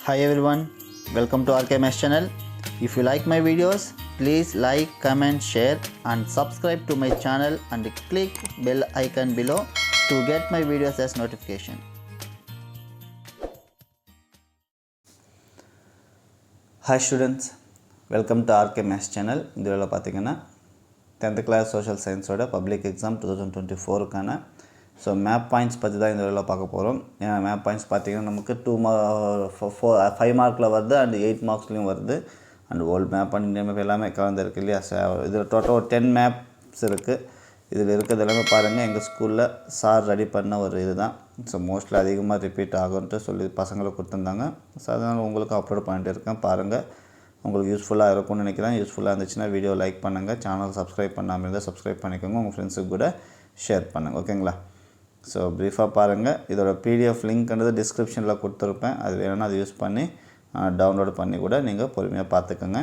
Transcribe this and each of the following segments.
Hi everyone, welcome to RKMS channel. If you like my videos, please like, comment, share and subscribe to my channel and click bell icon below to get my videos as notification. Hi students, welcome to RKMS channel. இந்த வீடியோல பாத்தீங்கன்னா 10th class social science ஓட public exam 2024 கான so map points பற்றி தான் இந்த வீடியோவில் பார்க்க போகிறோம். ஏன்னா மேப் பாயிண்ட்ஸ் பார்த்திங்கன்னா நமக்கு 5 மார்க்கில் வருது அண்ட் 8 மார்க்ஸ்லேயும் வருது. And old map and Indian map எல்லாமே கலந்துருக்கு இல்லையா. இதில் டோட்டல் ஒரு 10 மேப்ஸ் இருக்குது. இதில் இருக்கிறது எல்லாமே பாருங்கள் எங்கள் ஸ்கூலில் சார் ரெடி பண்ண ஒரு இது தான். ஸோ மோஸ்ட்லி அதிகமாக ரிப்பீட் ஆகும்ன்ட்டு சொல்லி பசங்களை கொடுத்துருந்தாங்க. ஸோ அதனால் உங்களுக்கு அப்லோட் பண்ணிட்டு இருக்கேன், பாருங்கள். உங்களுக்கு யூஸ்ஃபுல்லாக இருக்கும்னு நினைக்கிறேன். யூஸ்ஃபுல்லாக இருந்துச்சுன்னா வீடியோ லைக் பண்ணுங்கள். சேனல் சப்ஸ்கிரைப் பண்ணாமல் இருந்தால் சப்ஸ்கிரைப் பண்ணிக்கோங்க. உங்கள் ஃப்ரெண்ட்ஸுக்கு கூட ஷேர் பண்ணுங்கள், ஓகேங்களா. ஸோ ப்ரீஃபாக பாருங்கள். இதோட பிடிஎஃப் லிங்க்ன்றது டிஸ்கிரிப்ஷனில் கொடுத்துருப்பேன். அது வேணும்னா அதை யூஸ் பண்ணி டவுன்லோட் பண்ணி கூட நீங்கள் பொறுமையாக பார்த்துக்கோங்க.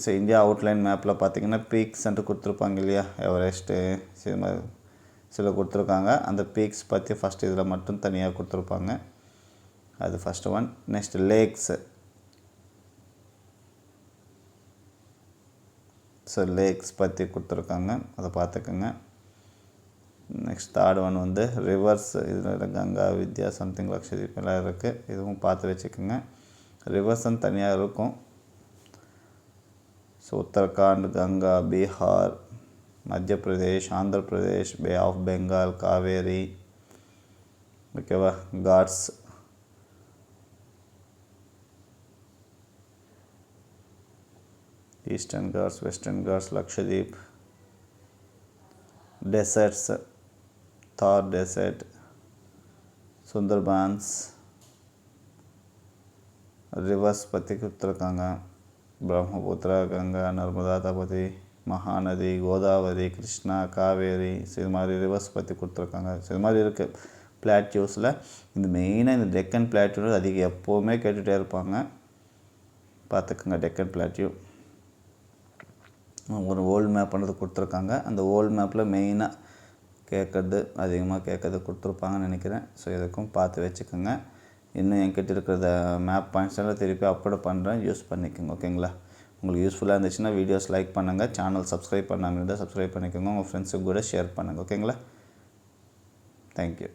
ஸோ இந்தியா அவுட்லைன் மேப்பில் பார்த்தீங்கன்னா பீக்ஸ்ன்ட்டு கொடுத்துருப்பாங்க இல்லையா. எவரெஸ்ட்டு சில கொடுத்துருக்காங்க. அந்த பீக்ஸ் பற்றி ஃபஸ்ட்டு இதில் மட்டும் தனியாக கொடுத்துருப்பாங்க. அது first one. Next lakhs. So lakhs பற்றி கொடுத்துருக்காங்க, அதை பார்த்துக்கோங்க. நெக்ஸ்ட் தேர்ட் ஒன் வந்து ரிவர்ஸ். இதில் கங்கா, வித்யா, சம்திங், லக்ஷதீப் எல்லாம் இருக்குது. இதுவும் பார்த்து வச்சுக்கோங்க. ரிவர்ஸ்ன்னு தனியாக இருக்கும். So Uttarakhand, Ganga, Bihar, Madhya Pradesh, Andhra Pradesh, Bay of Bengal, Kaveri, ஓகேவா, Ghats, Eastern Ghats, Western Ghats, Lakshadweep, deserts, Thar desert, Sundarbans, rivers பற்றி கொடுத்துருக்காங்க. பிரம்மபுத்திரா, கங்கா, நர்மதா, தபதி, மகாநதி, கோதாவரி, கிருஷ்ணா, காவேரி. இது மாதிரி ரிவர்ஸ் பற்றி கொடுத்துருக்காங்க. இது மாதிரி இருக்குது. பிளாட்யூஸில் இந்த மெயினாக இந்த டெக்கன் பிளாட்யூ அதிகம் எப்போவுமே கேட்டுகிட்டே இருப்பாங்க, பார்த்துக்குங்க. டெக்கன் பிளாட்யூ ஒரு ஓல்டு மேப் பண்ணுறது கொடுத்துருக்காங்க. அந்த ஓல்டு மேப்பில் மெயினாக அதிகமாக கேட்குறது கொடுத்துருப்பாங்கன்னு நினைக்கிறேன். ஸோ இதுக்கும் பார்த்து வச்சுக்கோங்க. இன்னும் என்கிட்ட இருக்கிற மேப் பாயிண்ட்ஸ் எல்லாம் திருப்பி அப்லோட் பண்ணுறேன், யூஸ் பண்ணிக்கோங்க, ஓகேங்களா. உங்களுக்கு யூஸ்ஃபுல்லாக இருந்துச்சுன்னா வீடியோஸ் லைக் பண்ணுங்கள். சேனல் சப்ஸ்கிரைப் பண்ணாமல் இருந்தால் சப்ஸ்கிரைப் பண்ணிக்கோங்க. உங்கள் ஃப்ரெண்ட்ஸுக்கு கூட ஷேர் பண்ணுங்கள், ஓகேங்களா. தேங்க்யூ.